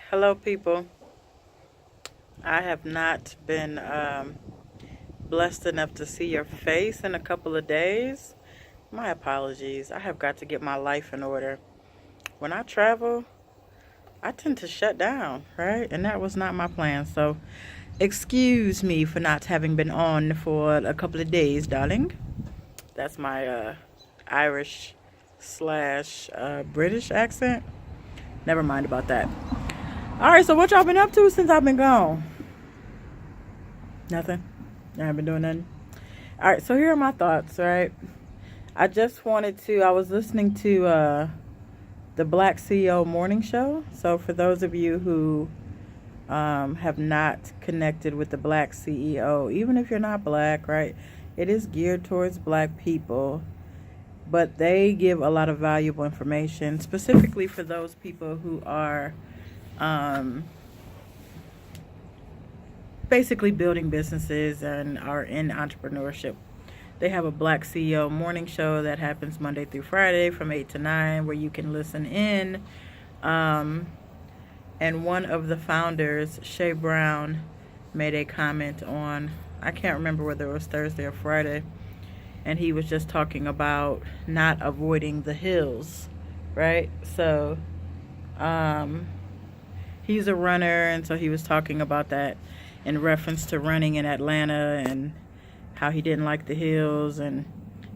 Hello, people. I have not been blessed enough to see your face in a couple of days. My apologies. I have got to get my life in order. When I travel, I tend to shut down, right? And that was not my plan. So, excuse me for not having been on for a couple of days, darling. That's my Irish slash British accent. Never mind about that. All right, so what y'all been up to since I've been gone? Nothing. I haven't been doing nothing. All right, so here are my thoughts, right? I was listening to the Black CEO morning show. So for those of you who have not connected with the Black CEO, even if you're not black, right, it is geared towards black people, but they give a lot of valuable information, specifically for those people who are um, basically building businesses and are in entrepreneurship. They have a Black CEO morning show that happens Monday through Friday from 8 to 9 where you can listen in. Um, and one of the founders, Shay Brown, made a comment on, I can't remember whether it was Thursday or Friday, and he was just talking about not avoiding the hills, right? So um, he's a runner, and so he was talking about that in reference to running in Atlanta and how he didn't like the hills and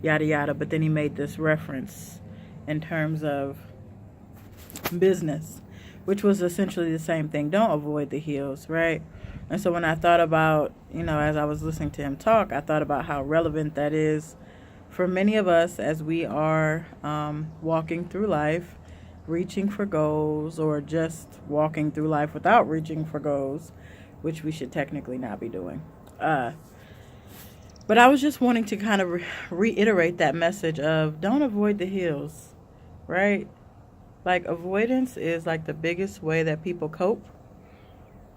yada yada. But then he made this reference in terms of business, which was essentially the same thing. Don't avoid the hills, right? And so when I thought about, as I was listening to him talk, I thought about how relevant that is for many of us as we are walking through life, reaching for goals, or just walking through life without reaching for goals, which we should technically not be doing. But I was just wanting to kind of reiterate that message of don't avoid the hills, right? Like, avoidance is like the biggest way that people cope,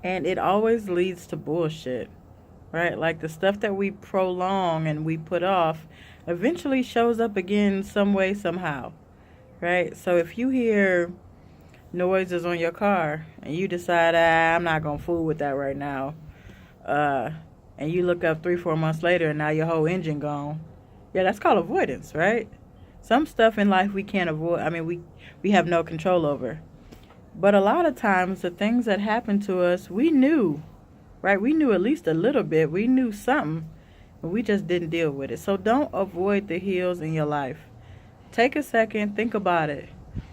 and it always leads to bullshit, right? Like, the stuff that we prolong and we put off eventually shows up again some way, somehow, right? So if you hear noises on your car and you decide, I'm not going to fool with that right now, uh, and you look up 3-4 months later and now your whole engine gone, yeah, that's called avoidance, right? Some stuff in life we can't avoid. I mean, we have no control over. But a lot of times, the things that happen to us, we knew, right? We knew at least a little bit. We knew something, but we just didn't deal with it. So don't avoid the hills in your life. Take a second, think about it.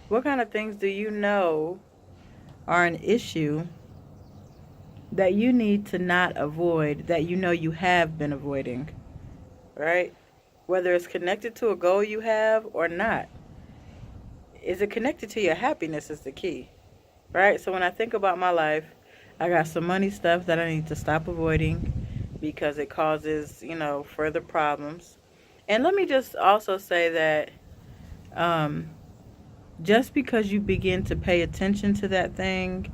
What kind of things do you know are an issue that you need to not avoid, that you know you have been avoiding, right? Whether it's connected to a goal you have or not. Is it connected to your happiness is the key, right? So when I think about my life, I got some money stuff that I need to stop avoiding because it causes, further problems. And let me just also say that um, just because you begin to pay attention to that thing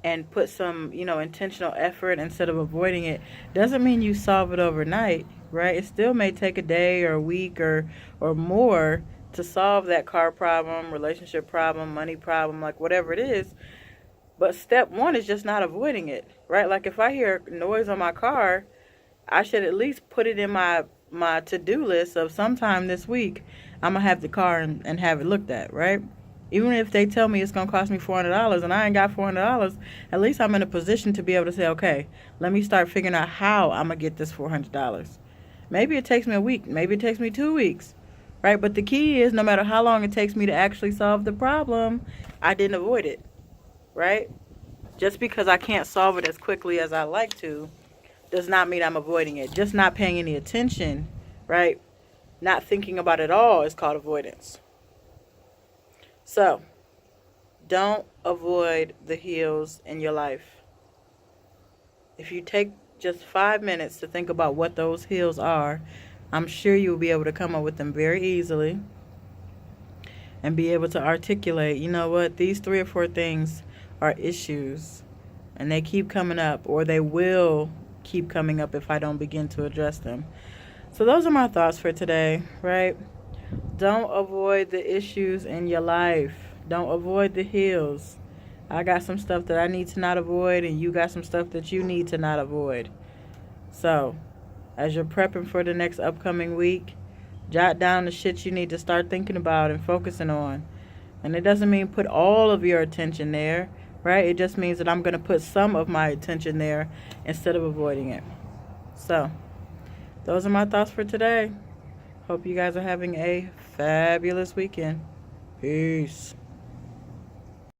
and put some, intentional effort instead of avoiding it, doesn't mean you solve it overnight, right? It still may take a day or a week or more to solve that car problem, relationship problem, money problem, like whatever it is. But step one is just not avoiding it, right? Like if I hear noise on my car, I should at least put it in my to-do list of sometime this week, I'm going to have the car and have it looked at, right? Even if they tell me it's going to cost me $400 and I ain't got $400, at least I'm in a position to be able to say, okay, let me start figuring out how I'm going to get this $400. Maybe it takes me a week. Maybe it takes me 2 weeks, right? But the key is no matter how long it takes me to actually solve the problem, I didn't avoid it, right? Just because I can't solve it as quickly as I like to does not mean I'm avoiding it. Just not paying any attention, right? Not thinking about it all is called avoidance. So, don't avoid the hills in your life. If you take just 5 minutes to think about what those hills are, I'm sure you'll be able to come up with them very easily and be able to articulate, you know what, these 3 or 4 things are issues and they keep coming up, or they will keep coming up if I don't begin to address them. So those are my thoughts for today, right? Don't avoid the issues in your life. Don't avoid the hills. I got some stuff that I need to not avoid, and you got some stuff that you need to not avoid. So, as you're prepping for the next upcoming week, jot down the shit you need to start thinking about and focusing on. And it doesn't mean put all of your attention there, right? It just means that I'm going to put some of my attention there instead of avoiding it. So, those are my thoughts for today. Hope you guys are having a fabulous weekend. Peace.